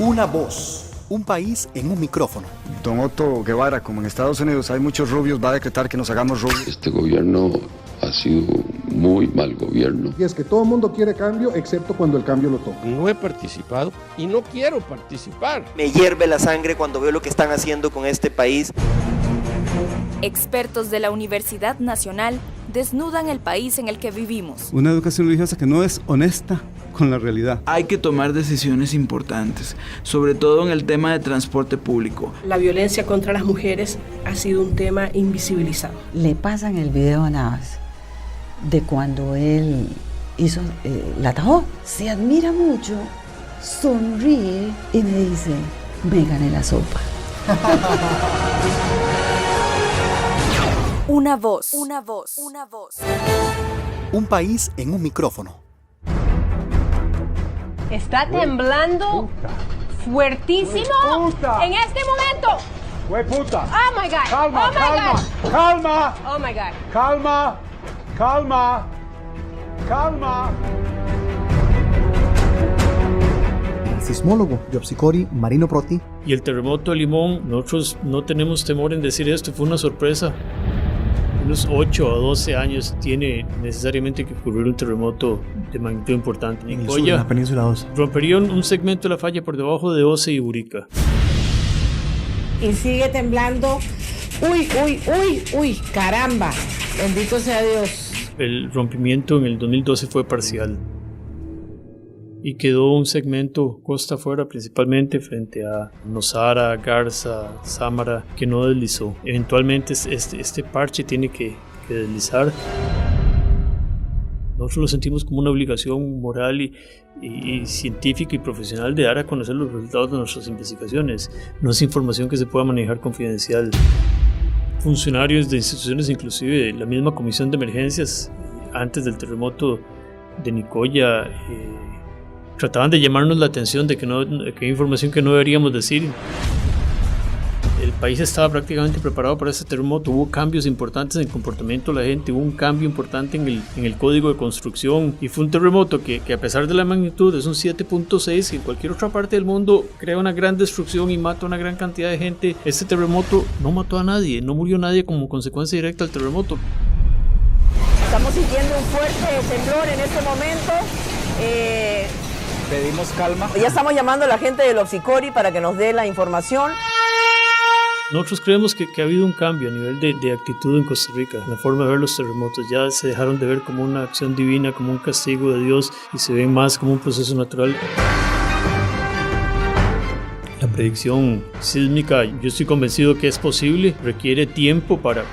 Una voz, un país en un micrófono. Don Otto Guevara, como en Estados Unidos hay muchos rubios, va a decretar que nos hagamos rubios. Este gobierno ha sido muy mal gobierno. Y es que todo el mundo quiere cambio, excepto cuando el cambio lo toca. No he participado y no quiero participar. Me hierve la sangre cuando veo lo que están haciendo con este país. Expertos de la Universidad Nacional desnudan el país en el que vivimos. Una educación religiosa que no es honesta con la realidad. Hay que tomar decisiones importantes, sobre todo en el tema de transporte público. La violencia contra las mujeres ha sido un tema invisibilizado. Le pasan el video a Navas de cuando él hizo, la atajó. Se admira mucho, sonríe y me dice, me gané la sopa. Una voz, una voz, una voz. Un país en un micrófono. Está temblando fuertísimo en este momento. ¡Hueputa! Oh my God. Calma, oh my calma, God. calma. Oh my God. Calma, calma, calma. El sismólogo Yopsikori Marino Proti. Y el terremoto de Limón, nosotros no tenemos temor en decir esto, fue una sorpresa. Unos 8 a 12 años tiene necesariamente que ocurrir un terremoto de magnitud importante. En el sur, en la península 2. Rompería un segmento de la falla por debajo de Ose y Urica. Y sigue temblando. Uy, caramba. Bendito sea Dios. El rompimiento en el 2012 fue parcial. Y quedó un segmento costa afuera, principalmente frente a Nosara, Garza, Sámara, que no deslizó. Eventualmente este parche tiene que deslizar. Nosotros lo sentimos como una obligación moral y científica y profesional de dar a conocer los resultados de nuestras investigaciones. No es información que se pueda manejar confidencial. Funcionarios de instituciones, inclusive de la misma comisión de emergencias, antes del terremoto de Nicoya, trataban de llamarnos la atención de que hay información que no deberíamos decir. El país estaba prácticamente preparado para este terremoto. Hubo cambios importantes en el comportamiento de la gente, hubo un cambio importante en el código de construcción, y fue un terremoto que a pesar de la magnitud es un 7.6, que en cualquier otra parte del mundo crea una gran destrucción y mata a una gran cantidad de gente. Este terremoto no mató a nadie, no murió nadie como consecuencia directa del terremoto. Estamos sintiendo un fuerte temblor en este momento. Pedimos calma. Ya estamos llamando a la gente del Yopsikori para que nos dé la información. Nosotros creemos que ha habido un cambio a nivel de actitud en Costa Rica, la forma de ver los terremotos. Ya se dejaron de ver como una acción divina, como un castigo de Dios, y se ven más como un proceso natural. La predicción sísmica, yo estoy convencido que es posible, requiere tiempo para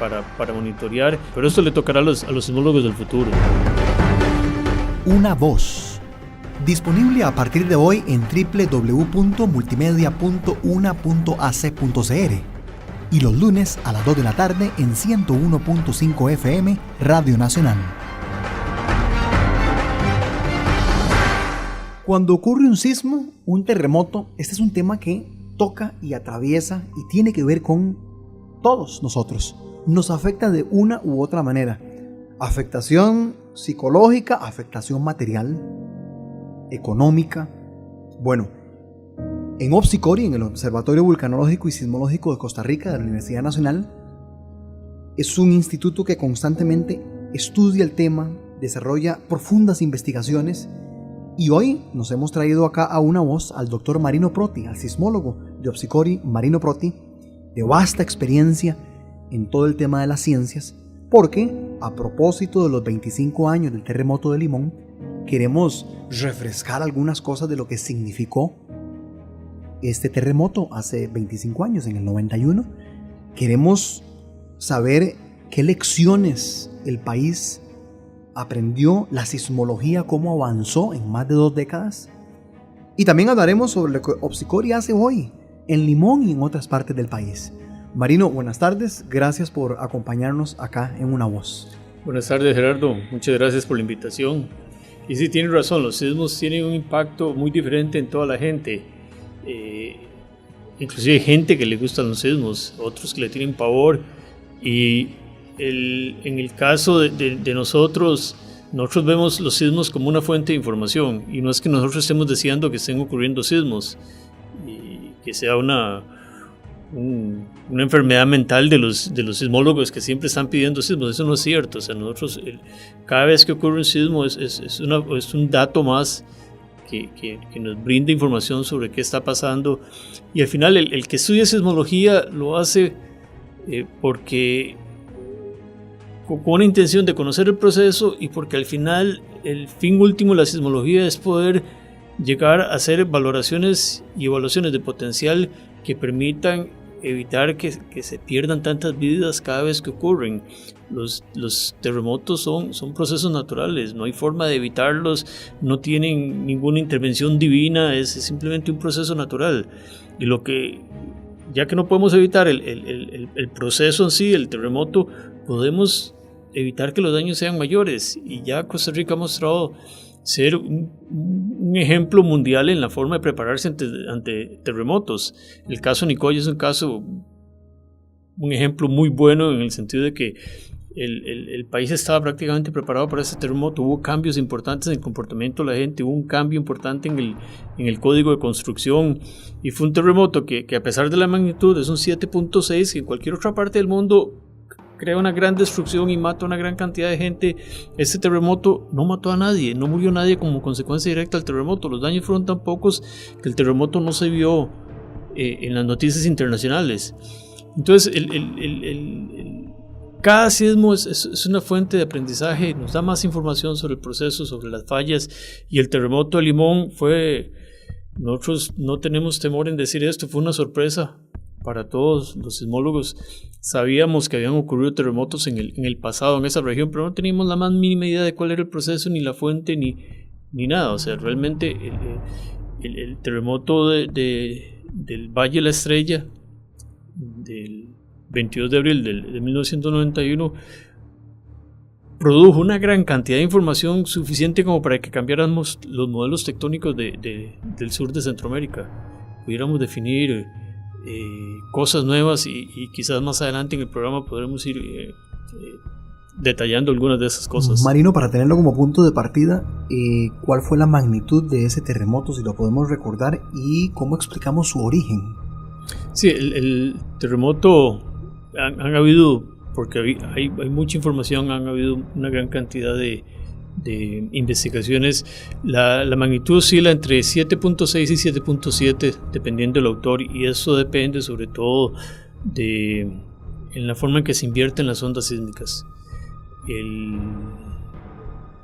monitorear, pero esto le tocará a los sismólogos del futuro. Una voz. Disponible a partir de hoy en www.multimedia.una.ac.cr y los lunes a las 2 de la tarde en 101.5 FM Radio Nacional. Cuando ocurre un sismo, un terremoto, este es un tema que toca y atraviesa y tiene que ver con todos nosotros. Nos afecta de una u otra manera. Afectación psicológica, afectación material, económica. Bueno, en Yopsikori, en el Observatorio Vulcanológico y Sismológico de Costa Rica de la Universidad Nacional, es un instituto que constantemente estudia el tema, desarrolla profundas investigaciones, y hoy nos hemos traído acá a una voz al doctor Marino Proti, al sismólogo de Yopsikori Marino Proti, de vasta experiencia en todo el tema de las ciencias, porque a propósito de los 25 años del terremoto de Limón, queremos refrescar algunas cosas de lo que significó este terremoto hace 25 años, en el 91. Queremos saber qué lecciones el país aprendió, la sismología, cómo avanzó en más de 2 décadas. Y también hablaremos sobre lo que Yopsikori hace hoy en Limón y en otras partes del país. Marino, buenas tardes. Gracias por acompañarnos acá en Una Voz. Buenas tardes, Gerardo. Muchas gracias por la invitación. Y sí, tiene razón, los sismos tienen un impacto muy diferente en toda la gente. Inclusive hay gente que le gustan los sismos, otros que le tienen pavor. Y en el caso de nosotros vemos los sismos como una fuente de información. Y no es que nosotros estemos deseando que estén ocurriendo sismos. sea una enfermedad mental de los sismólogos que siempre están pidiendo sismos. Eso no es cierto. O sea, nosotros cada vez que ocurre un sismo es un dato más que nos brinda información sobre qué está pasando, y al final el que estudia sismología lo hace porque con una intención de conocer el proceso, y porque al final el fin último de la sismología es poder llegar a hacer valoraciones y evaluaciones de potencial que permitan evitar que se pierdan tantas vidas cada vez que ocurren. Los terremotos son procesos naturales, no hay forma de evitarlos, no tienen ninguna intervención divina, es simplemente un proceso natural. Y ya que no podemos evitar el proceso en sí, el terremoto, podemos evitar que los daños sean mayores, y ya Costa Rica ha mostrado ser un ejemplo mundial en la forma de prepararse ante terremotos. El caso Nicoya es un ejemplo muy bueno, en el sentido de que el país estaba prácticamente preparado para este terremoto. Hubo cambios importantes en el comportamiento de la gente, hubo un cambio importante en el código de construcción, y fue un terremoto que a pesar de la magnitud es un 7.6, que en cualquier otra parte del mundo crea una gran destrucción y mata a una gran cantidad de gente. Este terremoto no mató a nadie, no murió nadie como consecuencia directa del terremoto. Los daños fueron tan pocos que el terremoto no se vio en las noticias internacionales. Entonces cada sismo es una fuente de aprendizaje, nos da más información sobre el proceso, sobre las fallas, y el terremoto de Limón nosotros no tenemos temor en decir esto, fue una sorpresa para todos los sismólogos. Sabíamos que habían ocurrido terremotos en el pasado en esa región, pero no teníamos la más mínima idea de cuál era el proceso, ni la fuente, ni nada. O sea, realmente el terremoto del Valle de la Estrella del 22 de abril de 1991 produjo una gran cantidad de información suficiente como para que cambiáramos los modelos tectónicos del sur de Centroamérica. Pudiéramos definir cosas nuevas, y quizás más adelante en el programa podremos ir detallando algunas de esas cosas. Marino, para tenerlo como punto de partida, ¿cuál fue la magnitud de ese terremoto, si lo podemos recordar, y cómo explicamos su origen? Sí, el terremoto han habido, porque hay mucha información, han habido una gran cantidad de investigaciones. La magnitud oscila entre 7.6 y 7.7 dependiendo del autor, y eso depende sobre todo en la forma en que se invierten las ondas sísmicas. El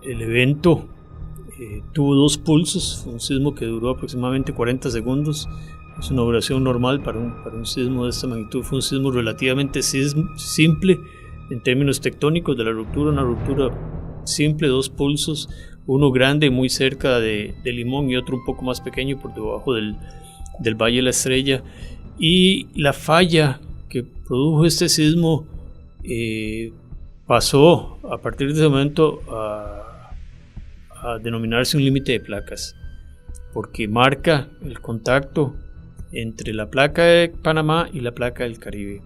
evento tuvo 2 pulsos, fue un sismo que duró aproximadamente 40 segundos. Es una duración normal para un sismo de esta magnitud. Fue un sismo relativamente simple en términos tectónicos de la ruptura, una ruptura simple, 2 pulsos, uno grande muy cerca de Limón y otro un poco más pequeño por debajo del Valle de la Estrella. Y la falla que produjo este sismo pasó a partir de ese momento a denominarse un límite de placas, porque marca el contacto entre la placa de Panamá y la placa del Caribe.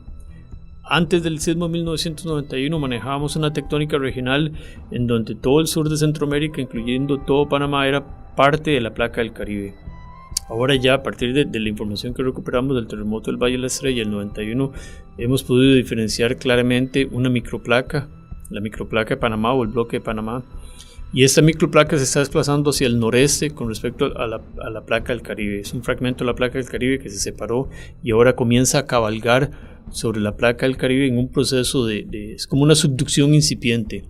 Antes del sismo de 1991 manejábamos una tectónica regional en donde todo el sur de Centroamérica, incluyendo todo Panamá, era parte de la placa del Caribe. Ahora ya, a partir de la información que recuperamos del terremoto del Valle de la Estrella del 91, hemos podido diferenciar claramente una microplaca, la microplaca de Panamá o el bloque de Panamá, y esta microplaca se está desplazando hacia el noreste con respecto a la placa del Caribe. Es un fragmento de la placa del Caribe que se separó y ahora comienza a cabalgar sobre la placa del Caribe en un proceso es como una subducción incipiente.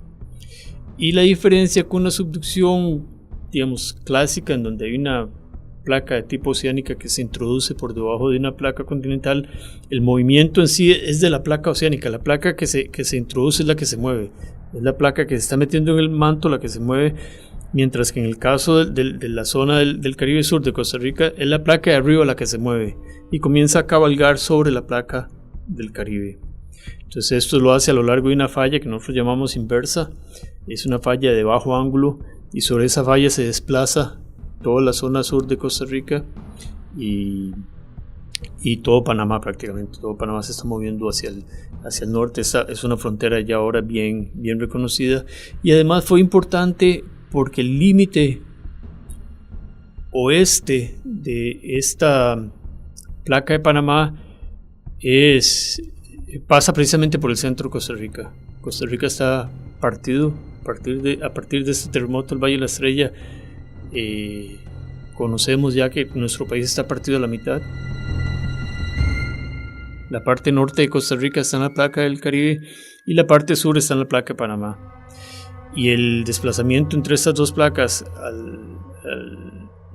Y la diferencia con una subducción, digamos, clásica, en donde hay una placa de tipo oceánica que se introduce por debajo de una placa continental, el movimiento en sí es de la placa oceánica. La placa que se introduce es la que se mueve, es la placa que se está metiendo en el manto la que se mueve, mientras que en el caso de la zona del Caribe Sur de Costa Rica es la placa de arriba la que se mueve y comienza a cabalgar sobre la placa del Caribe. Entonces esto lo hace a lo largo de una falla que nosotros llamamos inversa. Es una falla de bajo ángulo y sobre esa falla se desplaza toda la zona sur de Costa Rica y todo Panamá, prácticamente todo Panamá se está moviendo hacia el norte. Esta es una frontera ya ahora bien reconocida, y además fue importante porque el límite oeste de esta placa de Panamá pasa precisamente por el centro de Costa Rica. Costa Rica está partido a partir de este terremoto del Valle de la Estrella. Conocemos ya que nuestro país está partido a la mitad. La parte norte de Costa Rica está en la placa del Caribe y la parte sur está en la placa de Panamá. Y el desplazamiento entre estas dos placas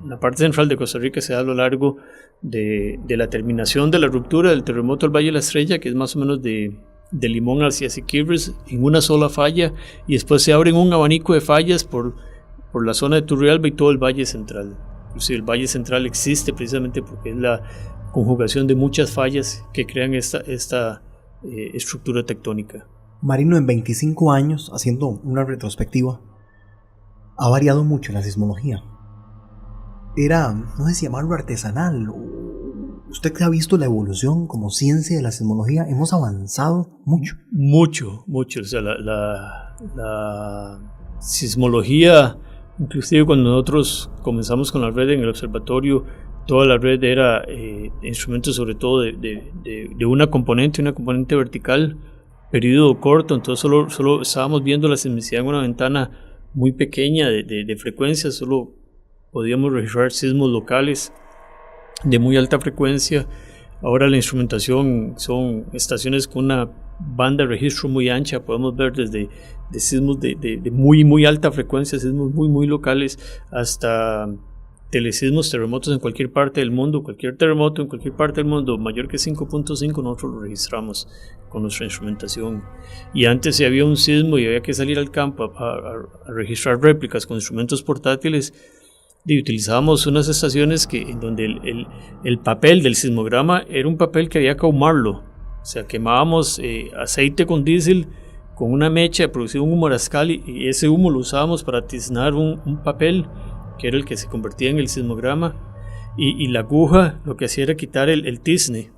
la parte central de Costa Rica se da a lo largo de la terminación de la ruptura del terremoto del Valle de la Estrella, que es más o menos de Limón hacia Siquirres, en una sola falla, y después se abren un abanico de fallas por la zona de Turrialba y todo el Valle Central. Inclusive el Valle Central existe precisamente porque es la conjugación de muchas fallas que crean esta estructura tectónica. Marino, en 25 años, haciendo una retrospectiva, ha variado mucho la sismología. No sé si llamarlo artesanal. ¿Usted que ha visto la evolución como ciencia de la sismología? Hemos avanzado mucho. Mucho. O sea, la sismología, inclusive cuando nosotros comenzamos con la red en el observatorio, toda la red era instrumentos sobre todo de una componente vertical, periodo corto, entonces solo estábamos viendo la sismicidad en una ventana muy pequeña de frecuencia, solo podíamos registrar sismos locales de muy alta frecuencia. Ahora la instrumentación son estaciones con una banda de registro muy ancha, podemos ver desde sismos de muy alta frecuencia, sismos muy locales, hasta telesismos, terremotos en cualquier parte del mundo. Cualquier terremoto en cualquier parte del mundo mayor que 5.5 nosotros lo registramos con nuestra instrumentación. Y antes, si había un sismo y había que salir al campo a registrar réplicas con instrumentos portátiles, y utilizábamos unas estaciones en donde el papel del sismograma era un papel que había que ahumarlo. O sea, quemábamos aceite con diésel con una mecha, producía un humo arascal, y ese humo lo usábamos para tiznar un papel que era el que se convertía en el sismograma, y la aguja lo que hacía era quitar el tizne.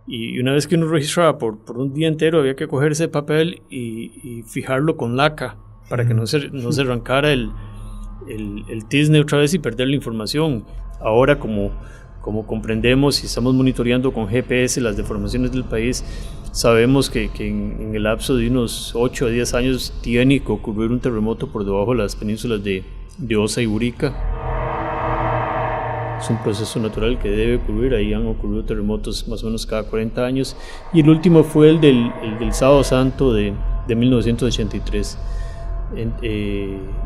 Y una vez que uno registraba por un día entero, había que coger ese papel y fijarlo con laca para que no se arrancara el tizne otra vez y perder la información. Ahora, como comprendemos y estamos monitoreando con GPS las deformaciones del país, sabemos que en el lapso de unos 8 a 10 años tiene que ocurrir un terremoto por debajo de las penínsulas de Osa y Burica. Es un proceso natural que debe ocurrir. Ahí han ocurrido terremotos más o menos cada 40 años, y el último fue el del Sábado Santo de 1983.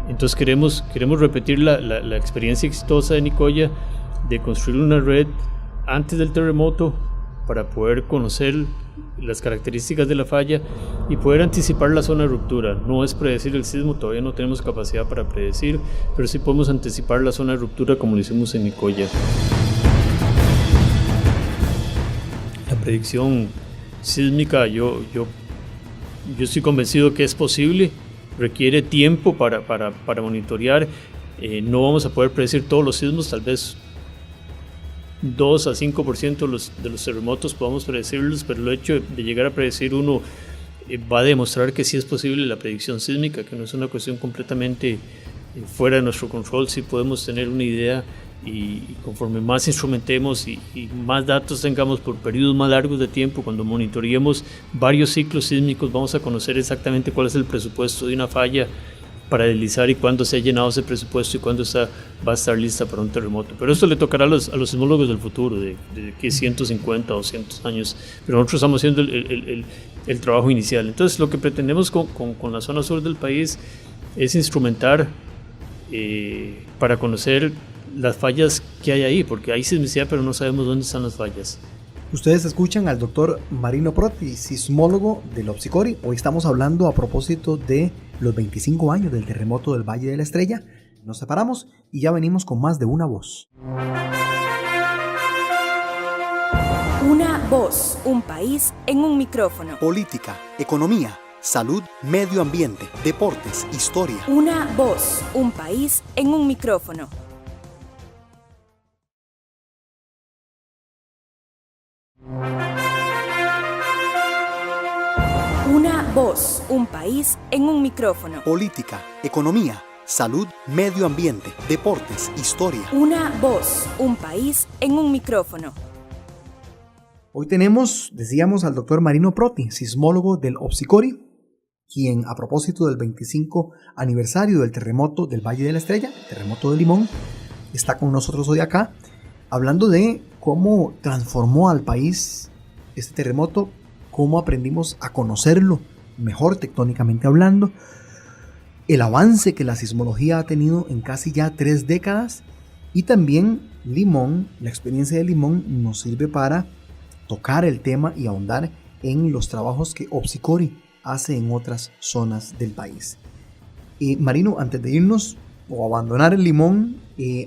Entonces queremos repetir la experiencia exitosa de Nicoya de construir una red antes del terremoto para poder conocer las características de la falla y poder anticipar la zona de ruptura. No es predecir el sismo, todavía no tenemos capacidad para predecir, pero sí podemos anticipar la zona de ruptura como lo hicimos en Nicoya. La predicción sísmica, yo estoy convencido que es posible. Requiere tiempo para monitorear. No vamos a poder predecir todos los sismos, tal vez 2 a 5% de los terremotos podamos predecirlos, pero el hecho de llegar a predecir uno va a demostrar que sí es posible la predicción sísmica, que no es una cuestión completamente fuera de nuestro control. Sí podemos tener una idea, y conforme más instrumentemos y más datos tengamos por periodos más largos de tiempo, cuando monitoreemos varios ciclos sísmicos, vamos a conocer exactamente cuál es el presupuesto de una falla para deslizar y cuándo se ha llenado ese presupuesto y cuándo va a estar lista para un terremoto. Pero esto le tocará a los sismólogos del futuro, de 150 o 200 años, pero nosotros estamos haciendo el trabajo inicial. Entonces, lo que pretendemos con la zona sur del país es instrumentar para conocer las fallas que hay ahí, porque hay sismicidad, pero no sabemos dónde están las fallas. Ustedes escuchan al doctor Marino Proti, sismólogo del OPSICORI. Hoy estamos hablando a propósito de los 25 años del terremoto del Valle de la Estrella. Nos separamos y ya venimos con más de Una Voz. Una voz, un país en un micrófono. Política, economía, salud, medio ambiente, deportes, historia. Una voz, un país en un micrófono. Una voz, un país en un micrófono. Política, economía, salud, medio ambiente, deportes, historia. Una voz, un país en un micrófono. Hoy tenemos, decíamos, al doctor Marino Proti, sismólogo del OPSICORI, quien a propósito del 25 aniversario del terremoto del Valle de la Estrella, terremoto de Limón, está con nosotros hoy acá, hablando de cómo transformó al país este terremoto, cómo aprendimos a conocerlo mejor tectónicamente hablando, el avance que la sismología ha tenido en casi ya 3 décadas, y también Limón, la experiencia de Limón nos sirve para tocar el tema y ahondar en los trabajos que OPSICORI hace en otras zonas del país. Marino, antes de irnos o abandonar el Limón,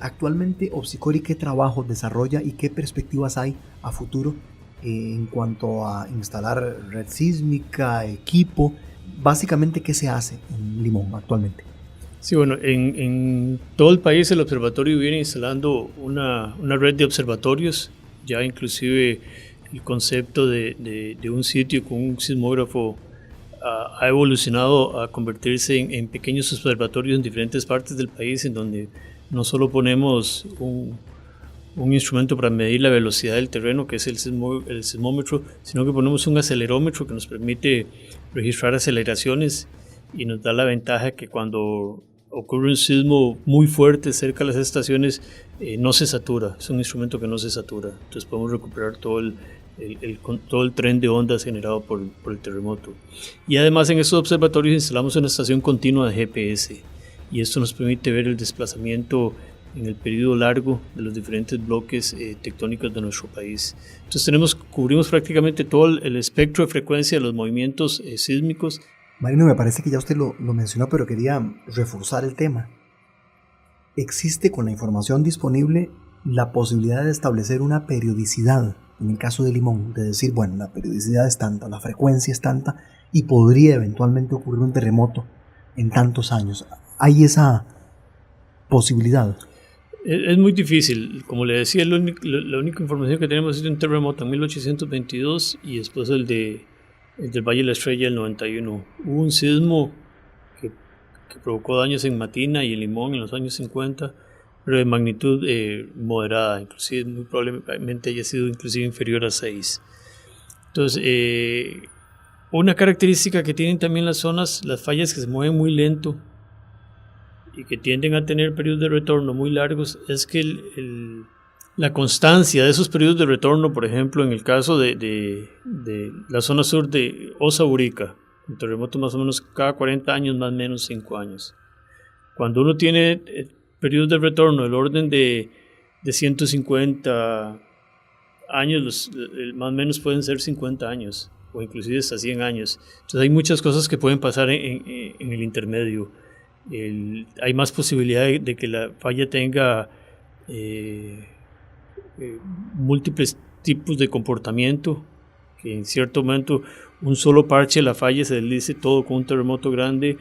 actualmente OPSICORI, ¿qué trabajos desarrolla y qué perspectivas hay a futuro en cuanto a instalar red sísmica, equipo? Básicamente, ¿qué se hace en Limón actualmente? Sí, bueno, en todo el país el observatorio viene instalando una red de observatorios, ya inclusive el concepto de un sitio con un sismógrafo ha evolucionado a convertirse en pequeños observatorios en diferentes partes del país, en donde no solo ponemos un instrumento para medir la velocidad del terreno, que es el sismómetro, sino que ponemos un acelerómetro que nos permite registrar aceleraciones y nos da la ventaja que cuando ocurre un sismo muy fuerte cerca de las estaciones no se satura, es un instrumento que no se satura, entonces podemos recuperar todo el tren de ondas generado por el terremoto. Y además en estos observatorios instalamos una estación continua de GPS y esto nos permite ver el desplazamiento en el periodo largo de los diferentes bloques tectónicos de nuestro país. Entonces cubrimos prácticamente todo el espectro de frecuencia de los movimientos sísmicos. Marino, me parece que ya usted lo mencionó, pero quería reforzar el tema. ¿Existe con la información disponible la posibilidad de establecer una periodicidad, en el caso de Limón, de decir, bueno, la periodicidad es tanta, la frecuencia es tanta y podría eventualmente ocurrir un terremoto en tantos años? ¿Hay esa posibilidad? Es muy difícil, como le decía, la única información que tenemos es de un terremoto en 1822 y después el del Valle de la Estrella del 91. Hubo un sismo que provocó daños en Matina y en Limón en los años 50, pero de magnitud moderada, inclusive muy probablemente haya sido inclusive inferior a 6. Entonces, una característica que tienen también las zonas, las fallas que se mueven muy lento y que tienden a tener periodos de retorno muy largos, es que la constancia de esos periodos de retorno, por ejemplo, en el caso de la zona sur de Osa Urica, un terremoto más o menos cada 40 años, más o menos 5 años. Cuando uno tiene periodos de retorno del orden de 150 años, más o menos pueden ser 50 años, o inclusive hasta 100 años. Entonces hay muchas cosas que pueden pasar en el intermedio. Hay más posibilidad de que la falla tenga múltiples tipos de comportamiento, que en cierto momento un solo parche de la falla se deslice todo con un terremoto grande,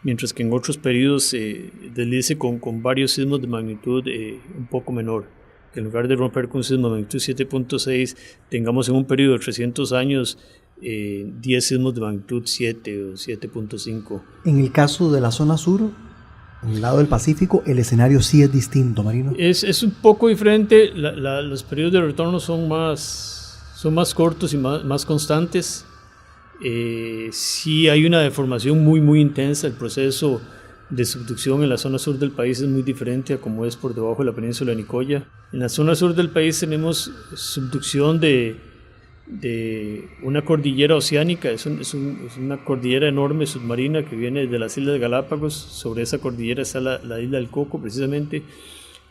mientras que en otros periodos se deslice con varios sismos de magnitud un poco menor, que en lugar de romper con un sismo de magnitud 7.6 tengamos en un periodo de 300 años 10 sismos de magnitud 7 o 7.5. En el caso de la zona sur, en el lado del Pacífico, el escenario sí es distinto, Marino. Es un poco diferente, los periodos de retorno son más cortos y más constantes. Sí hay una deformación muy intensa, el proceso de subducción en la zona sur del país es muy diferente a como es por debajo de la península de Nicoya. En la zona sur del país tenemos subducción de una cordillera oceánica, es una cordillera enorme submarina que viene de las Islas Galápagos. Sobre esa cordillera está la isla del Coco precisamente,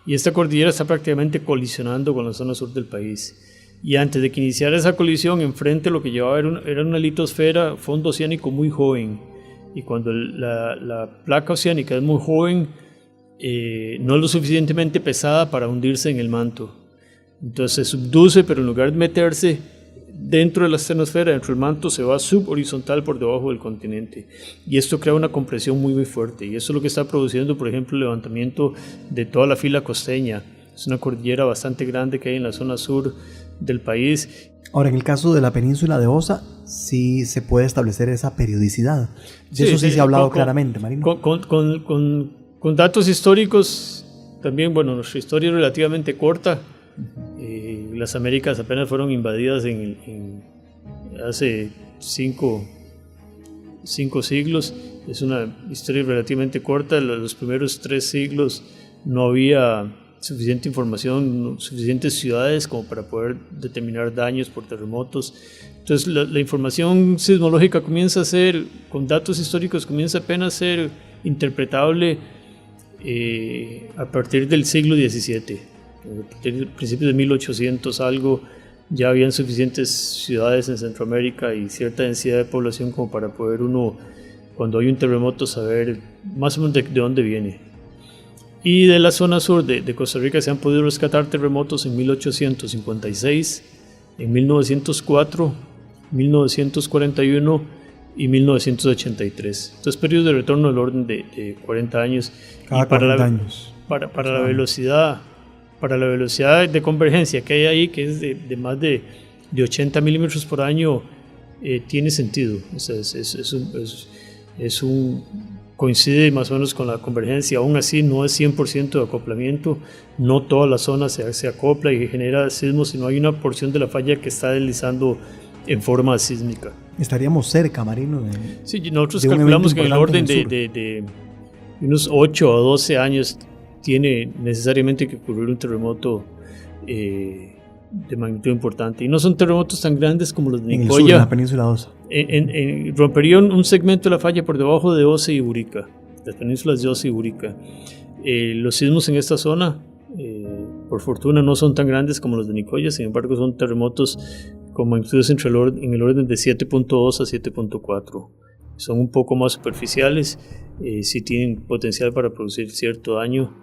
y esta cordillera está prácticamente colisionando con la zona sur del país. Y antes de que iniciara esa colisión, enfrente lo que llevaba era una litosfera, fondo oceánico muy joven, y cuando la placa oceánica es muy joven, no es lo suficientemente pesada para hundirse en el manto. Entonces se subduce, pero en lugar de meterse dentro de la estenosfera, dentro del manto, se va subhorizontal por debajo del continente, y esto crea una compresión muy fuerte, y eso es lo que está produciendo, por ejemplo, el levantamiento de toda la fila costeña. Es una cordillera bastante grande que hay en la zona sur del país. Ahora, en el caso de la península de Osa, sí se puede establecer esa periodicidad. De eso sí se ha hablado claramente, Marino. Con datos históricos, también, bueno, nuestra historia es relativamente corta. las Américas apenas fueron invadidas hace 5 siglos. Es una historia relativamente corta. Los primeros 3 siglos no había suficiente información, suficientes ciudades como para poder determinar daños por terremotos. Entonces la información sismológica comienza a ser, con datos históricos, comienza apenas a ser interpretable a partir del siglo XVII. A partir de principios de 1800 algo, ya habían suficientes ciudades en Centroamérica y cierta densidad de población como para poder uno, cuando hay un terremoto, saber más o menos de dónde viene. Y de la zona sur de Costa Rica se han podido rescatar terremotos en 1856, en 1904, 1941 y 1983. Entonces, periodos de retorno del orden de 40 años. Cada 40 años. Para la velocidad de convergencia que hay ahí, que es de más de 80 milímetros por año, tiene sentido. O sea, coincide más o menos con la convergencia. Aún así no es 100% de acoplamiento, no toda la zona se acopla y genera sismos, sino hay una porción de la falla que está deslizando en forma sísmica. Estaríamos cerca, Marino. Sí, nosotros calculamos que en el orden de unos 8 o 12 años tiene necesariamente que ocurrir un terremoto de magnitud importante. Y no son terremotos tan grandes como los de Nicoya. En el sur, en la península de Osa. Rompería un segmento de la falla por debajo de Osa y Burica, las penínsulas de Osa y Burica. Los sismos en esta zona, por fortuna, no son tan grandes como los de Nicoya, sin embargo son terremotos con magnitudes en el orden de 7.2 a 7.4. Son un poco más superficiales, sí tienen potencial para producir cierto daño.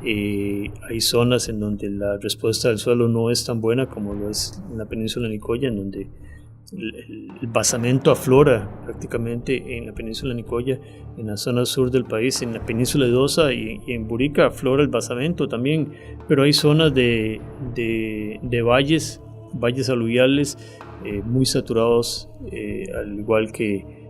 Hay zonas en donde la respuesta del suelo no es tan buena como lo es en la península de Nicoya, en donde el basamento aflora prácticamente en la península de Nicoya, en la zona sur del país, en la península de Osa y en Burica aflora el basamento también, pero hay zonas de valles aluviales muy saturados, al igual que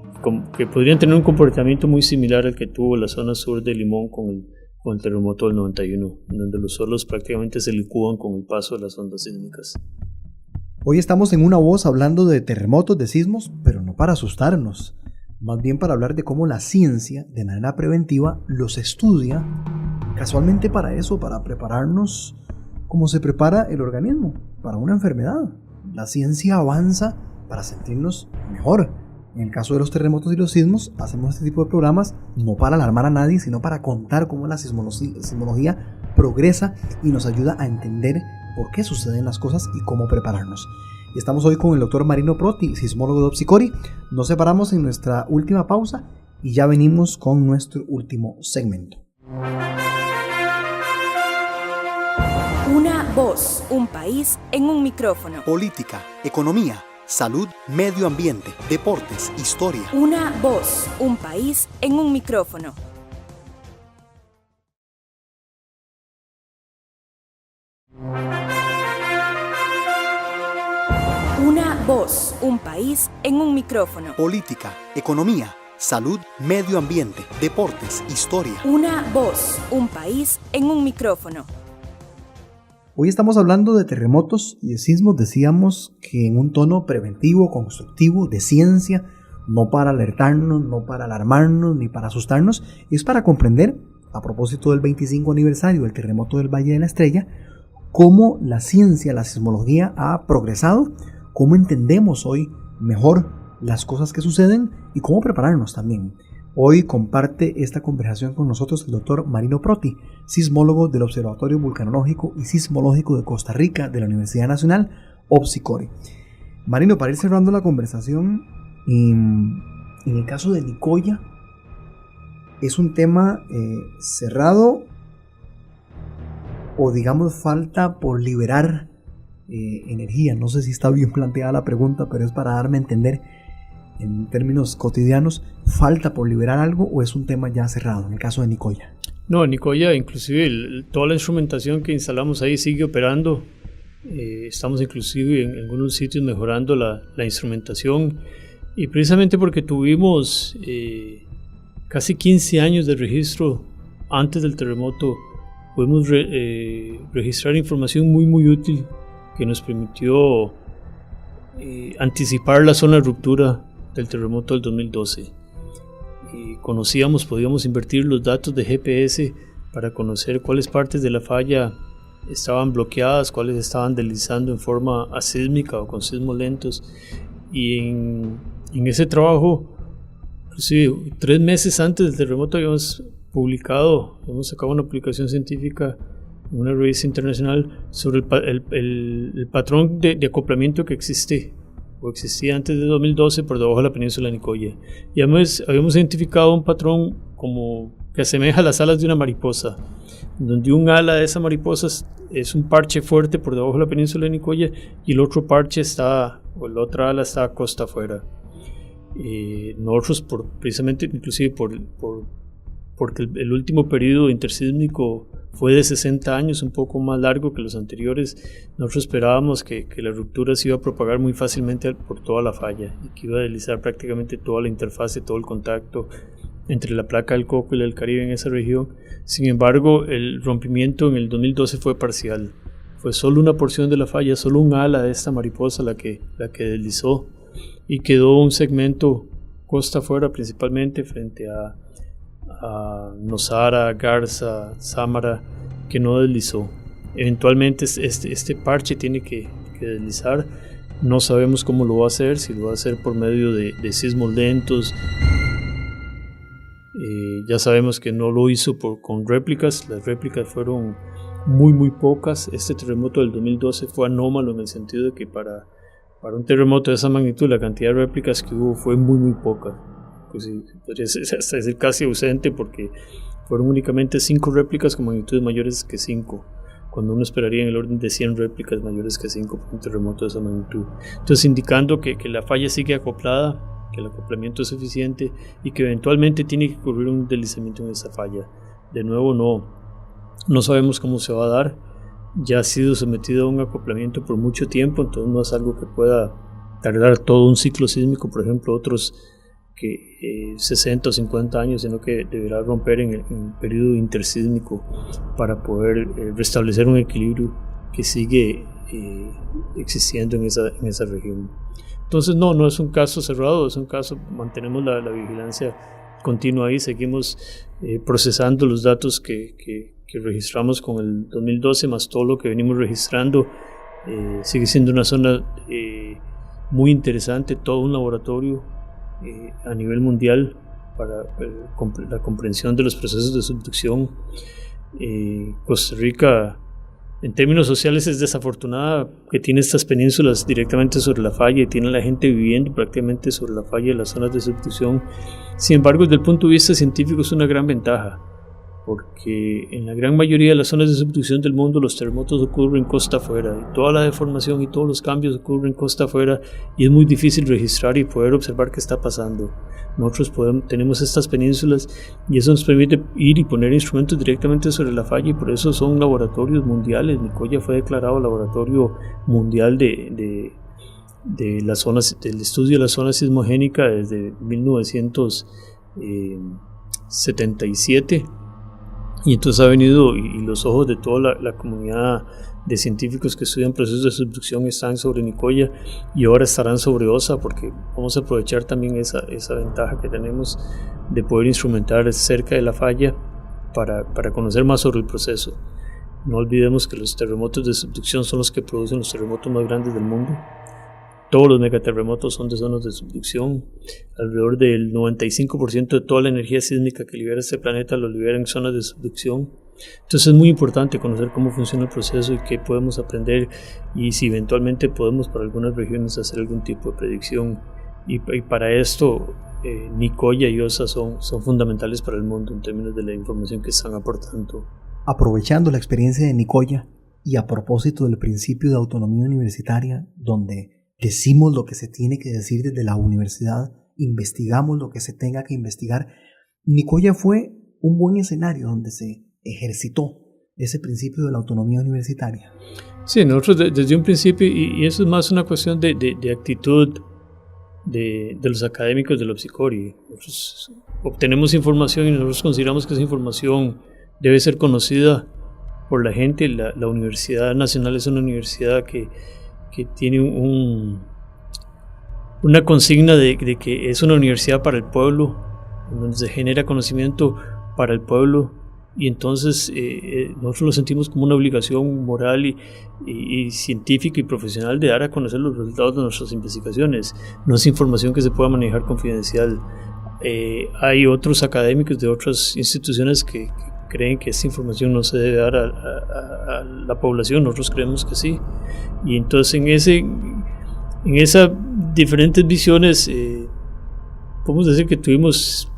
podrían tener un comportamiento muy similar al que tuvo la zona sur de Limón con el terremoto del 91, en donde los suelos prácticamente se licúan con el paso de las ondas sísmicas. Hoy estamos en Una Voz hablando de terremotos, de sismos, pero no para asustarnos, más bien para hablar de cómo la ciencia, de manera preventiva, los estudia, casualmente para eso, para prepararnos como se prepara el organismo para una enfermedad. La ciencia avanza para sentirnos mejor. En el caso de los terremotos y los sismos, hacemos este tipo de programas no para alarmar a nadie, sino para contar cómo la sismología progresa y nos ayuda a entender por qué suceden las cosas y cómo prepararnos. Y estamos hoy con el doctor Marino Proti, sismólogo de Opsicori. Nos separamos en nuestra última pausa y ya venimos con nuestro último segmento. Una voz, un país en un micrófono. Política, economía, salud, medio ambiente, deportes, historia. Una voz, un país en un micrófono. Una voz, un país en un micrófono. Política, economía, salud, medio ambiente, deportes, historia. Una voz, un país en un micrófono. Hoy estamos hablando de terremotos y de sismos, decíamos que en un tono preventivo, constructivo, de ciencia, no para alertarnos, no para alarmarnos, ni para asustarnos, es para comprender, a propósito del 25 aniversario del terremoto del Valle de la Estrella, cómo la ciencia, la sismología ha progresado, cómo entendemos hoy mejor las cosas que suceden y cómo prepararnos también. Hoy comparte esta conversación con nosotros el doctor Marino Proti, sismólogo del Observatorio Vulcanológico y Sismológico de Costa Rica de la Universidad Nacional Opsicori. Marino, para ir cerrando la conversación, en el caso de Nicoya, ¿es un tema cerrado o digamos falta por liberar energía? No sé si está bien planteada la pregunta, pero es para darme a entender en términos cotidianos, ¿falta por liberar algo o es un tema ya cerrado en el caso de Nicoya? No, Nicoya, inclusive toda la instrumentación que instalamos ahí sigue operando. Estamos inclusive en algunos sitios mejorando la instrumentación, y precisamente porque tuvimos casi 15 años de registro antes del terremoto, podemos registrar información muy útil que nos permitió anticipar la zona de ruptura del terremoto del 2012. Podíamos invertir los datos de GPS para conocer cuáles partes de la falla estaban bloqueadas, cuáles estaban deslizando en forma asísmica o con sismos lentos. Y en ese trabajo, inclusive 3 meses antes del terremoto, hemos sacado una publicación científica en una revista internacional sobre el patrón de acoplamiento que existía antes de 2012 por debajo de la península de Nicoya. Y además habíamos identificado un patrón como que asemeja a las alas de una mariposa, donde un ala de esa mariposa es un parche fuerte por debajo de la península de Nicoya y el otro parche la otra ala está costa afuera. Nosotros, precisamente, inclusive porque el último periodo intersísmico fue de 60 años, un poco más largo que los anteriores, nosotros esperábamos que la ruptura se iba a propagar muy fácilmente por toda la falla y que iba a deslizar prácticamente toda la interfase, todo el contacto entre la placa del Coco y la del Caribe en esa región. Sin embargo, el rompimiento en el 2012 fue parcial. Fue solo una porción de la falla, solo un ala de esta mariposa la que deslizó, y quedó un segmento costa afuera, principalmente frente a Nosara, Garza, Sámara, que no deslizó. Eventualmente este parche tiene que deslizar. No sabemos cómo lo va a hacer, si lo va a hacer por medio de sismos lentos. Ya sabemos que no lo hizo con réplicas. Las réplicas fueron muy pocas. Este terremoto del 2012 fue anómalo en el sentido de que para un terremoto de esa magnitud la cantidad de réplicas que hubo fue muy poca. Pues sí, podría hasta decir casi ausente, porque fueron únicamente 5 réplicas con magnitudes mayores que 5, cuando uno esperaría en el orden de 100 réplicas mayores que 5 por un terremoto de esa magnitud. Entonces, indicando que la falla sigue acoplada, que el acoplamiento es suficiente y que eventualmente tiene que ocurrir un deslizamiento en esa falla. De nuevo, no sabemos cómo se va a dar. Ya ha sido sometido a un acoplamiento por mucho tiempo, entonces no es algo que pueda tardar todo un ciclo sísmico, por ejemplo, otros que 60 o 50 años, sino que deberá romper en el periodo intersísmico para poder restablecer un equilibrio que sigue existiendo en esa región. Entonces no es un caso cerrado, es un caso, mantenemos la vigilancia continua ahí, seguimos procesando los datos que registramos con el 2012 más todo lo que venimos registrando. Sigue siendo una zona muy interesante, todo un laboratorio a nivel mundial para la comprensión de los procesos de subducción. Costa Rica, en términos sociales, es desafortunada que tiene estas penínsulas directamente sobre la falla y tiene a la gente viviendo prácticamente sobre la falla de las zonas de subducción. Sin embargo, desde el punto de vista científico es una gran ventaja, porque en la gran mayoría de las zonas de subducción del mundo los terremotos ocurren costa afuera y toda la deformación y todos los cambios ocurren costa afuera, y es muy difícil registrar y poder observar qué está pasando. Nosotros tenemos estas penínsulas y eso nos permite ir y poner instrumentos directamente sobre la falla, y por eso son laboratorios mundiales. Nicoya fue declarado laboratorio mundial de las zonas, del estudio de la zona sismogénica desde 1977. Y entonces ha venido, y los ojos de toda la comunidad de científicos que estudian procesos de subducción están sobre Nicoya, y ahora estarán sobre Osa, porque vamos a aprovechar también esa ventaja que tenemos de poder instrumentar cerca de la falla para conocer más sobre el proceso. No olvidemos que los terremotos de subducción son los que producen los terremotos más grandes del mundo. Todos los megaterremotos son de zonas de subducción. Alrededor del 95% de toda la energía sísmica que libera este planeta lo libera en zonas de subducción. Entonces es muy importante conocer cómo funciona el proceso y qué podemos aprender, y si eventualmente podemos para algunas regiones hacer algún tipo de predicción. Y para esto Nicoya y Osa son fundamentales para el mundo en términos de la información que están aportando. Aprovechando la experiencia de Nicoya y a propósito del principio de autonomía universitaria, donde decimos lo que se tiene que decir desde la universidad, investigamos lo que se tenga que investigar, Nicoya fue un buen escenario donde se ejercitó ese principio de la autonomía universitaria. Sí, nosotros desde un principio, y eso es más una cuestión de actitud de los académicos del Opsicori. Nosotros obtenemos información y nosotros consideramos que esa información debe ser conocida por la gente. La Universidad Nacional es una universidad que tiene una consigna de que es una universidad para el pueblo, donde se genera conocimiento para el pueblo, y entonces nosotros lo sentimos como una obligación moral y científica y profesional de dar a conocer los resultados de nuestras investigaciones. No es información que se pueda manejar confidencial. Hay otros académicos de otras instituciones que creen que esta información no se debe dar a la población. Nosotros creemos que sí, y entonces en esas diferentes visiones podemos decir que tuvimos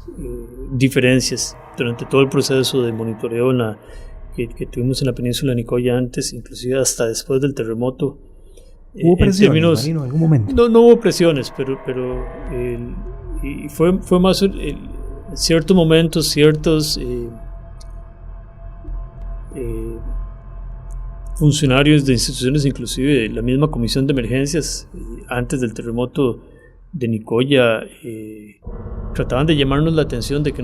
diferencias durante todo el proceso de monitoreo que tuvimos en la península de Nicoya antes, inclusive hasta después del terremoto. ¿Hubo presiones, Marino, en algún momento? No hubo presiones, pero y fue más ciertos momentos, ciertos funcionarios de instituciones, inclusive de la misma comisión de emergencias, antes del terremoto de Nicoya, trataban de llamarnos la atención de que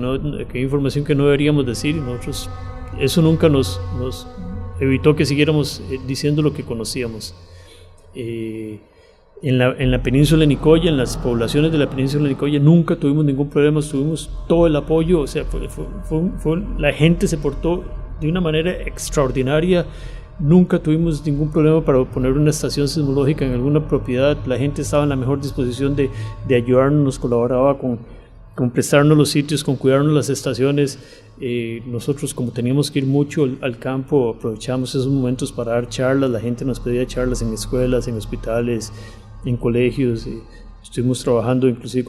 hay información que no deberíamos decir, y nosotros, eso nunca nos evitó que siguiéramos diciendo lo que conocíamos. En la península de Nicoya, en las poblaciones de la península de Nicoya, nunca tuvimos ningún problema, tuvimos todo el apoyo, o sea, la gente se portó de una manera extraordinaria. Nunca tuvimos ningún problema para poner una estación sismológica en alguna propiedad. La gente estaba en la mejor disposición de ayudarnos, nos colaboraba con prestarnos los sitios, con cuidarnos las estaciones. Nosotros, como teníamos que ir mucho al campo, aprovechamos esos momentos para dar charlas. La gente nos pedía charlas en escuelas, en hospitales, en colegios. Estuvimos trabajando inclusive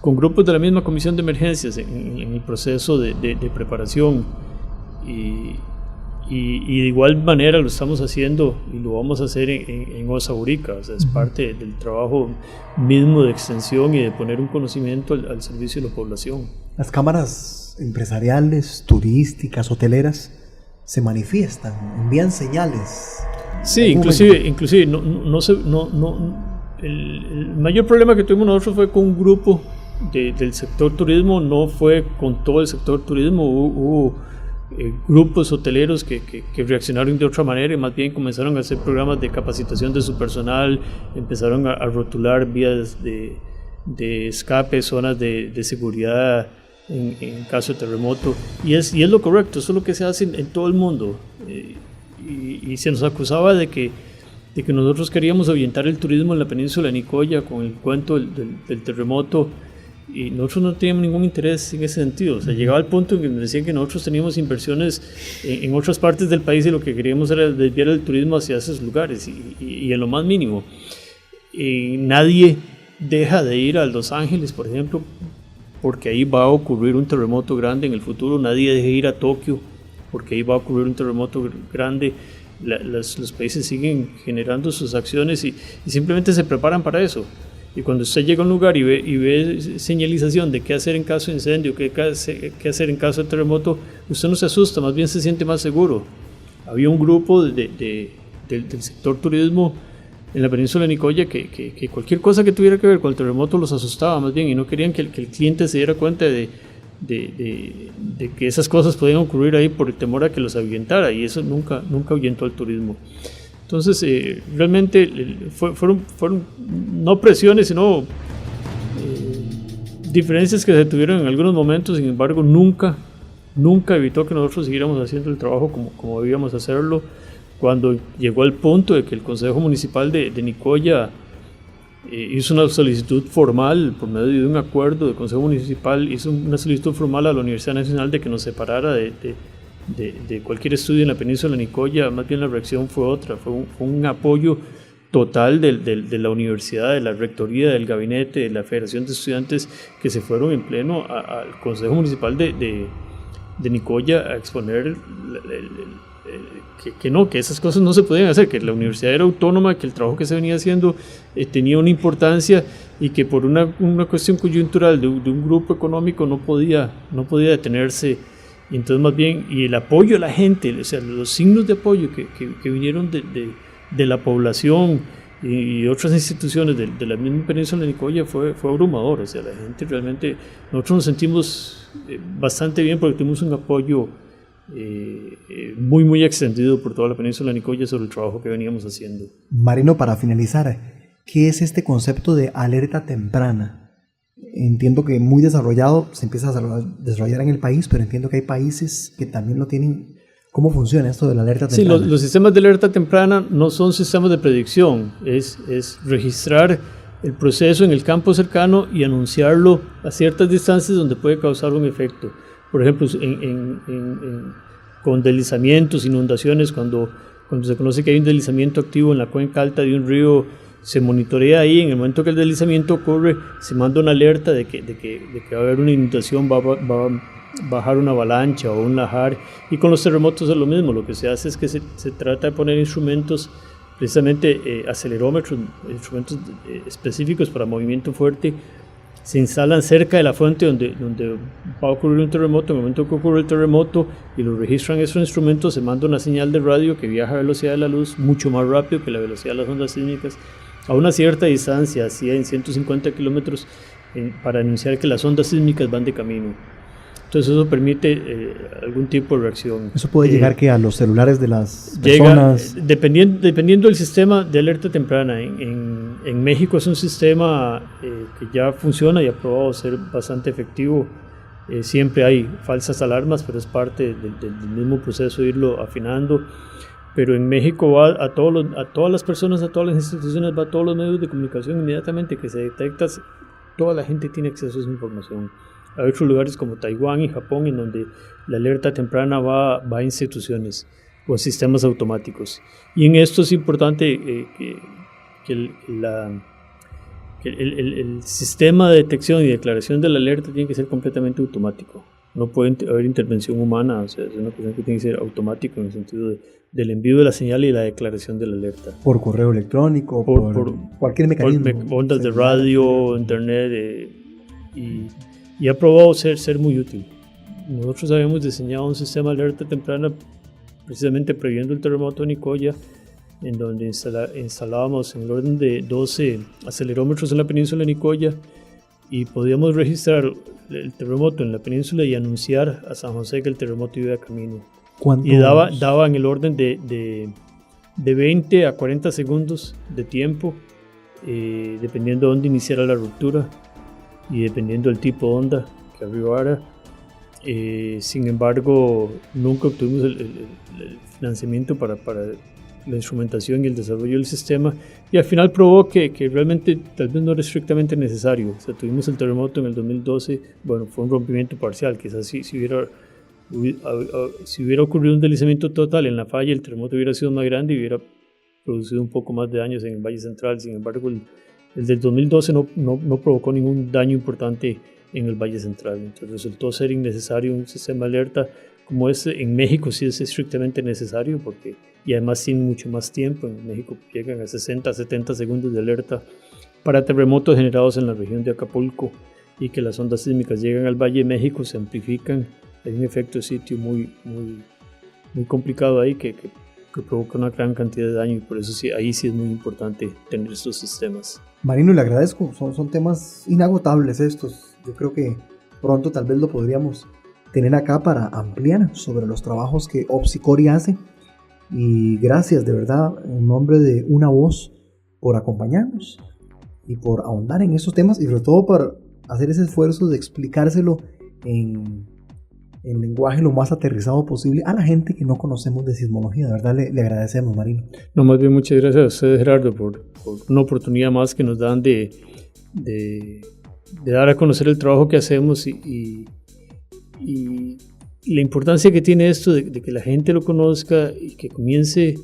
con grupos de la misma comisión de emergencias en el proceso de preparación. Y de igual manera lo estamos haciendo y lo vamos a hacer en Osaurica. O sea, es parte del trabajo mismo de extensión y de poner un conocimiento al servicio de la población. Las cámaras empresariales, turísticas, hoteleras se manifiestan, envían señales. Sí, inclusive el mayor problema que tuvimos nosotros fue con un grupo del sector turismo, no fue con todo el sector turismo. Hubo grupos hoteleros que reaccionaron de otra manera y más bien comenzaron a hacer programas de capacitación de su personal, empezaron a rotular vías de escape, zonas de seguridad en caso de terremoto, y es lo correcto, eso es lo que se hace en todo el mundo. Y se nos acusaba de que nosotros queríamos ahuyentar el turismo en la península de Nicoya con el cuento del terremoto, y nosotros no teníamos ningún interés en ese sentido. O sea, llegaba al punto en que nos decían que nosotros teníamos inversiones en otras partes del país y lo que queríamos era desviar el turismo hacia esos lugares, y en lo más mínimo. Nadie deja de ir a Los Ángeles, por ejemplo, porque ahí va a ocurrir un terremoto grande en el futuro. Nadie deja de ir a Tokio porque ahí va a ocurrir un terremoto grande. Los países siguen generando sus acciones y simplemente se preparan para eso. Y cuando usted llega a un lugar y ve señalización de qué hacer en caso de incendio, qué hacer en caso de terremoto, usted no se asusta, más bien se siente más seguro. Había un grupo del sector turismo en la península de Nicoya que cualquier cosa que tuviera que ver con el terremoto los asustaba más bien, y no querían que el cliente se diera cuenta de que esas cosas podían ocurrir ahí por el temor a que los ahuyentara, y eso nunca ahuyentó al turismo. Entonces, realmente fueron no presiones, sino diferencias que se tuvieron en algunos momentos. Sin embargo, nunca evitó que nosotros siguiéramos haciendo el trabajo como debíamos hacerlo. Cuando llegó al punto de que el Consejo Municipal de Nicoya hizo una solicitud formal, por medio de un acuerdo del Consejo Municipal, hizo una solicitud formal a la Universidad Nacional de que nos separara de cualquier estudio en la península de Nicoya, más bien la reacción fue otra, fue un apoyo total de la universidad, de la rectoría, del gabinete, de la Federación de Estudiantes, que se fueron en pleno al Consejo Municipal de Nicoya a exponer que esas cosas no se podían hacer, que la universidad era autónoma, que el trabajo que se venía haciendo tenía una importancia, y que por una cuestión coyuntural de un grupo económico no podía detenerse. Y entonces más bien, y el apoyo de la gente, o sea, los signos de apoyo que vinieron de la población y otras instituciones de la misma península de Nicoya fue abrumador. O sea, la gente realmente, nosotros nos sentimos bastante bien porque tuvimos un apoyo muy extendido por toda la península de Nicoya sobre el trabajo que veníamos haciendo. Marino, para finalizar, ¿qué es este concepto de alerta temprana? Entiendo que muy desarrollado, se empieza a desarrollar en el país, pero entiendo que hay países que también lo tienen. ¿Cómo funciona esto de la alerta temprana? Sí, los sistemas de alerta temprana no son sistemas de predicción, es registrar el proceso en el campo cercano y anunciarlo a ciertas distancias donde puede causar un efecto. Por ejemplo, con deslizamientos, inundaciones, cuando se conoce que hay un deslizamiento activo en la cuenca alta de un río, se monitorea ahí. En el momento que el deslizamiento ocurre, se manda una alerta de que va a haber una inundación, va a bajar una avalancha o un lahar. Y con los terremotos es lo mismo. Lo que se hace es que se trata de poner instrumentos, precisamente acelerómetros, instrumentos específicos para movimiento fuerte, se instalan cerca de la fuente donde va a ocurrir un terremoto. En el momento que ocurre el terremoto y lo registran esos instrumentos, se manda una señal de radio que viaja a velocidad de la luz mucho más rápido que la velocidad de las ondas sísmicas a una cierta distancia, 100, 150 kilómetros, para anunciar que las ondas sísmicas van de camino. Entonces eso permite algún tipo de reacción. ¿Eso puede llegar que a los celulares de las personas? Dependiendo del sistema de alerta temprana. En México es un sistema que ya funciona y ha probado ser bastante efectivo. Siempre hay falsas alarmas, pero es parte del mismo proceso de irlo afinando. Pero en México va a todas las personas, a todas las instituciones, va a todos los medios de comunicación inmediatamente que se detecta. Toda la gente tiene acceso a esa información. Hay otros lugares como Taiwán y Japón en donde la alerta temprana va a instituciones o a sistemas automáticos. Y en esto es importante que el sistema de detección y declaración de la alerta tiene que ser completamente automático. No puede haber intervención humana, o sea, es una cuestión que tiene que ser automático en el sentido del envío de la señal y la declaración de la alerta. Por correo electrónico, por cualquier mecanismo. Ondas de radio, internet, y ha probado ser muy útil. Nosotros habíamos diseñado un sistema de alerta temprana precisamente previendo el terremoto de Nicoya, en donde instalábamos en el orden de 12 acelerómetros en la península de Nicoya y podíamos registrar el terremoto en la península y anunciar a San José que el terremoto iba de camino. Y daba en el orden de 20 a 40 segundos de tiempo, dependiendo de dónde iniciara la ruptura y dependiendo del tipo de onda que arribara. Sin embargo, nunca obtuvimos el financiamiento para la instrumentación y el desarrollo del sistema, y al final probó que realmente tal vez no era estrictamente necesario. O sea, tuvimos el terremoto en el 2012, bueno, fue un rompimiento parcial, quizás si hubiera ocurrido un deslizamiento total en la falla, el terremoto hubiera sido más grande y hubiera producido un poco más de daños en el Valle Central. Sin embargo, el del 2012 no provocó ningún daño importante en el Valle Central. Entonces resultó ser innecesario un sistema de alerta como este. En México sí es estrictamente necesario, y además sin mucho más tiempo. En México llegan a 60 a 70 segundos de alerta para terremotos generados en la región de Acapulco, y que las ondas sísmicas llegan al Valle de México, se amplifican. Hay un efecto de sitio muy complicado ahí que provoca una gran cantidad de daño, y por eso sí, ahí sí es muy importante tener estos sistemas. Marino, le agradezco, son temas inagotables estos. Yo creo que pronto tal vez lo podríamos tener acá para ampliar sobre los trabajos que Opsicori hace. Y gracias de verdad, en nombre de Una Voz, por acompañarnos y por ahondar en esos temas, y sobre todo por hacer ese esfuerzo de explicárselo en lenguaje lo más aterrizado posible a la gente que no conocemos de sismología. De verdad le agradecemos, Marino. No, más bien muchas gracias a ustedes, Gerardo, por una oportunidad más que nos dan de dar a conocer el trabajo que hacemos y la importancia que tiene esto de que la gente lo conozca y que comience.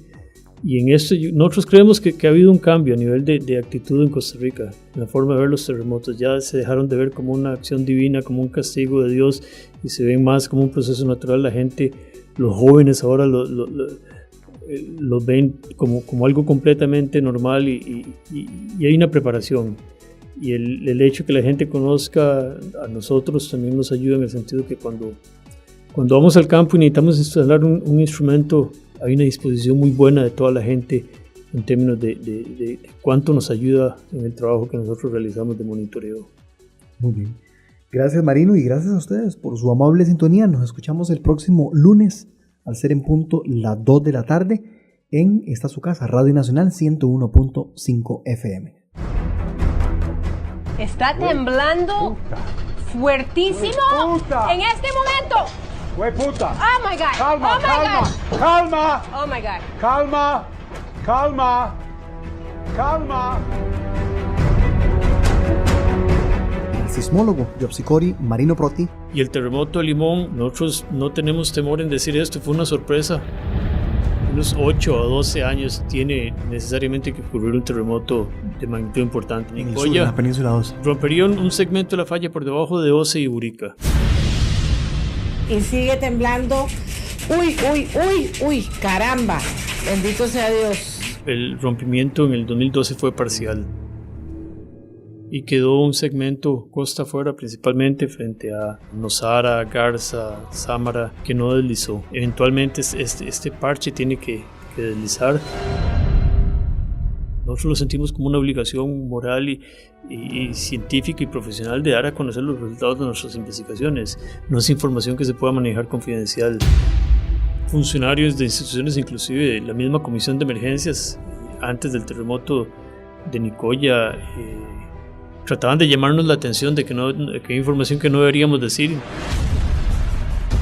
Y en esto nosotros creemos que ha habido un cambio a nivel de actitud en Costa Rica, en la forma de ver los terremotos. Ya se dejaron de ver como una acción divina, como un castigo de Dios, y se ven más como un proceso natural. La gente, los jóvenes ahora lo ven como algo completamente normal, y hay una preparación. Y el hecho que la gente conozca a nosotros también nos ayuda, en el sentido que cuando vamos al campo y necesitamos instalar un instrumento, hay una disposición muy buena de toda la gente en términos de cuánto nos ayuda en el trabajo que nosotros realizamos de monitoreo. Muy bien. Gracias, Marino, y gracias a ustedes por su amable sintonía. Nos escuchamos el próximo lunes al ser en punto las 2 de la tarde en esta su casa, Radio Nacional 101.5 FM. Está temblando fuertísimo en este momento. ¡Hueputa! Oh my God. Calma, Oh my calma, God. calma. Oh my God. Calma, calma, calma. El sismólogo Yopsikori Marino Proti. Y el terremoto de Limón, nosotros no tenemos temor en decir esto, fue una sorpresa. Unos 8 a 12 años tiene necesariamente que ocurrir un terremoto de magnitud importante. En el sur, en la península 2. Rompería un segmento de la falla por debajo de Ose y Urica. Y sigue temblando. Uy, caramba. Bendito sea Dios. El rompimiento en el 2012 fue parcial. Y quedó un segmento costa afuera, principalmente frente a Nosara, Garza, Sámara, que no deslizó. Eventualmente este parche tiene que deslizar. Nosotros lo sentimos como una obligación moral y científica y profesional de dar a conocer los resultados de nuestras investigaciones. No es información que se pueda manejar confidencial. Funcionarios de instituciones, inclusive la misma Comisión de Emergencias, antes del terremoto de Nicoya, trataban de llamarnos la atención de que hay información que no deberíamos decir.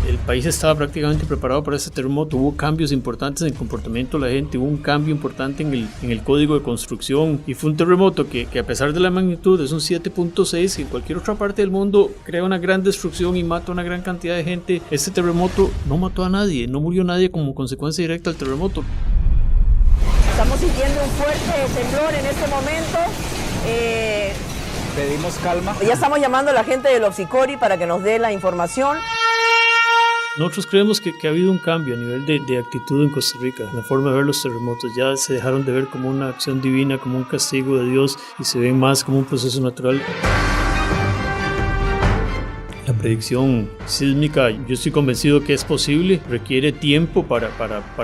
El país estaba prácticamente preparado para este terremoto. Hubo cambios importantes en el comportamiento de la gente, hubo un cambio importante en el código de construcción, y fue un terremoto que a pesar de la magnitud es un 7.6, que en cualquier otra parte del mundo crea una gran destrucción y mata a una gran cantidad de gente. Este terremoto no mató a nadie, no murió nadie como consecuencia directa del terremoto. Estamos sintiendo un fuerte temblor en este momento. Pedimos calma. Ya estamos llamando a la gente del Opsicori para que nos dé la información. Nosotros creemos que ha habido un cambio a nivel de actitud en Costa Rica, la forma de ver los terremotos. Ya se dejaron de ver como una acción divina, como un castigo de Dios, y se ven más como un proceso natural. La predicción sísmica, yo estoy convencido que es posible, requiere tiempo para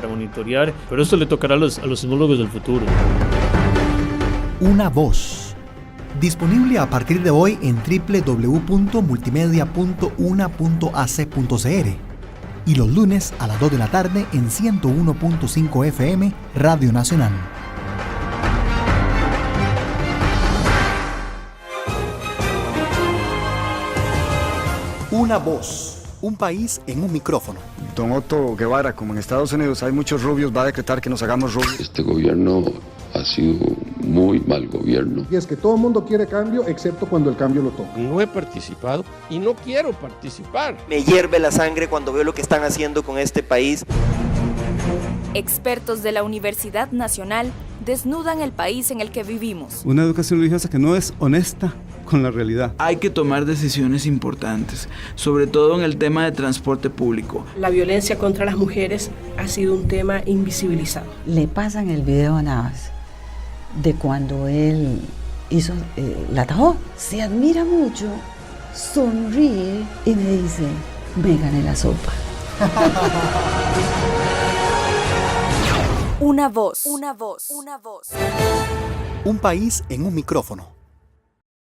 monitorear, pero esto le tocará a los sismólogos del futuro. Una voz. Disponible a partir de hoy en www.multimedia.una.ac.cr y los lunes a las 2 de la tarde en 101.5 FM Radio Nacional. Una voz, un país en un micrófono. Don Otto Guevara, como en Estados Unidos hay muchos rubios, va a decretar que nos hagamos rubios. Este gobierno ha sido muy mal gobierno. Y es que todo el mundo quiere cambio, excepto cuando el cambio lo toca. No he participado y no quiero participar. Me hierve la sangre cuando veo lo que están haciendo con este país. Expertos de la Universidad Nacional desnudan el país en el que vivimos. Una educación religiosa que no es honesta con la realidad. Hay que tomar decisiones importantes, sobre todo en el tema de transporte público. La violencia contra las mujeres ha sido un tema invisibilizado. Le pasan el video a Navas de cuando él hizo la atajó. Se admira mucho, sonríe y me dice, me gané la sopa. Una voz, una voz, una voz. Un país en un micrófono.